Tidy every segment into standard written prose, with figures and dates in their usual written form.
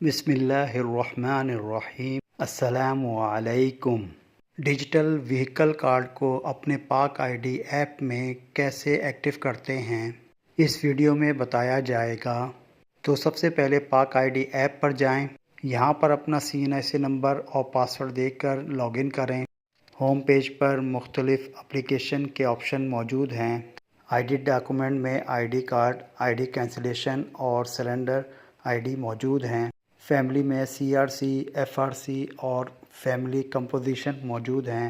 بسم اللہ الرحمن الرحیم۔ السلام علیکم۔ ڈیجیٹل وہیکل کارڈ کو اپنے پاک آئی ڈی ایپ میں کیسے ایکٹیو کرتے ہیں اس ویڈیو میں بتایا جائے گا۔ تو سب سے پہلے پاک آئی ڈی ایپ پر جائیں، یہاں پر اپنا CNIC نمبر اور پاسورڈ دے کر لاگ ان کریں۔ ہوم پیج پر مختلف اپلیکیشن کے آپشن موجود ہیں۔ آئی ڈی ڈاکومنٹ میں I D card, I D cancellation اور سرنڈر آئی ڈی موجود ہیں۔ فیملی میں CRC، FRC اور فیملی کمپوزیشن موجود ہیں۔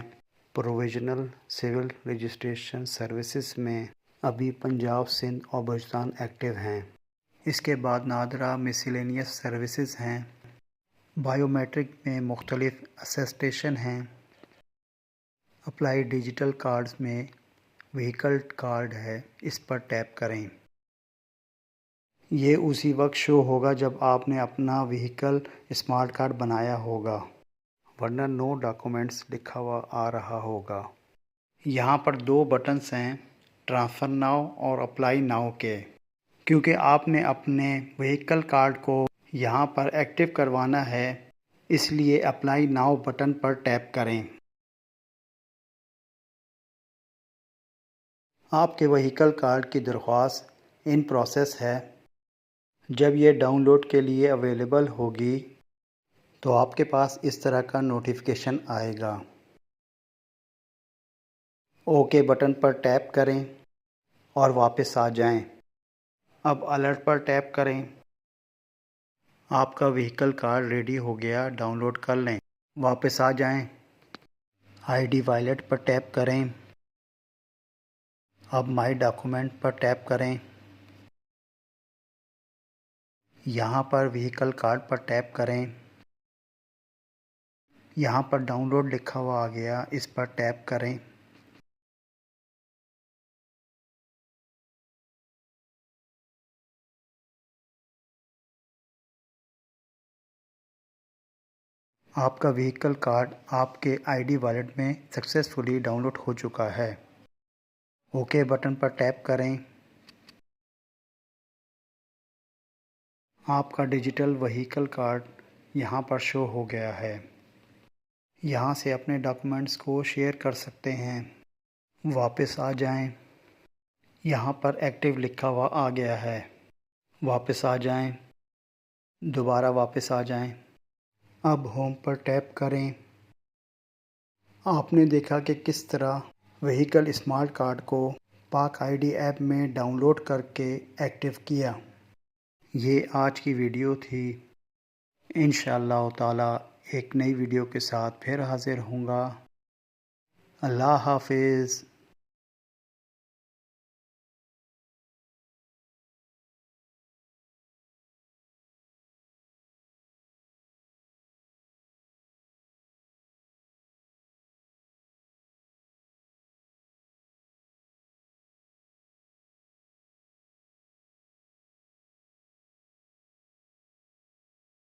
پروویژنل سول رجسٹریشن سروسز میں ابھی پنجاب، سندھ اور بلوچستان ایکٹیو ہیں۔ اس کے بعد نادرا مسیلینیس سروسز ہیں۔ بائیو میٹرک میں مختلف اسسٹیشن ہیں۔ اپلائی ڈیجیٹل کارڈز میں وہیکل کارڈ ہے، اس پر ٹیپ کریں۔ یہ اسی وقت شو ہوگا جب آپ نے اپنا وہیکل اسمارٹ کارڈ بنایا ہوگا، ورنہ نو ڈاکومنٹس لکھا ہوا آ رہا ہوگا۔ یہاں پر دو بٹنز ہیں، ٹرانسفر ناؤ اور اپلائی ناؤ کے۔ کیونکہ آپ نے اپنے وہیکل کارڈ کو یہاں پر ایکٹیو کروانا ہے، اس لیے اپلائی ناؤ بٹن پر ٹیپ کریں۔ آپ کے وہیکل کارڈ کی درخواست ان پروسیس ہے۔ جب یہ ڈاؤن لوڈ کے لیے اویلیبل ہوگی تو آپ کے پاس اس طرح کا نوٹیفیکیشن آئے گا۔ اوکے بٹن پر ٹیپ کریں اور واپس آ جائیں۔ اب الرٹ پر ٹیپ کریں۔ آپ کا وہیکل کارڈ ریڈی ہو گیا، ڈاؤن لوڈ کر لیں۔ واپس آ جائیں۔ آئی ڈی وائلیٹ پر ٹیپ کریں۔ اب مائی ڈاکومنٹ پر ٹیپ کریں۔ یہاں پر وہیکل کارڈ پر ٹیپ کریں۔ یہاں پر ڈاؤن لوڈ لکھا ہوا آ گیا، اس پر ٹیپ کریں۔ آپ کا وہیکل کارڈ آپ کے آئی ڈی وائلیٹ میں سکسیسفلی ڈاؤن لوڈ ہو چکا ہے۔ اوکے بٹن پر ٹیپ کریں۔ آپ کا ڈیجیٹل وہیکل کارڈ یہاں پر شو ہو گیا ہے۔ یہاں سے اپنے ڈاکومنٹس کو شیئر کر سکتے ہیں۔ واپس آ جائیں۔ یہاں پر ایکٹیو لکھا ہوا آ گیا ہے۔ واپس آ جائیں۔ دوبارہ واپس آ جائیں۔ اب ہوم پر ٹیپ کریں۔ آپ نے دیکھا کہ کس طرح وہیکل اسمارٹ کارڈ کو پاک آئی ڈی ایپ میں ڈاؤن لوڈ کر کے ایکٹیو کیا۔ یہ آج کی ویڈیو تھی۔ انشاءاللہ تعالی ایک نئی ویڈیو کے ساتھ پھر حاضر ہوں گا۔ اللہ حافظ۔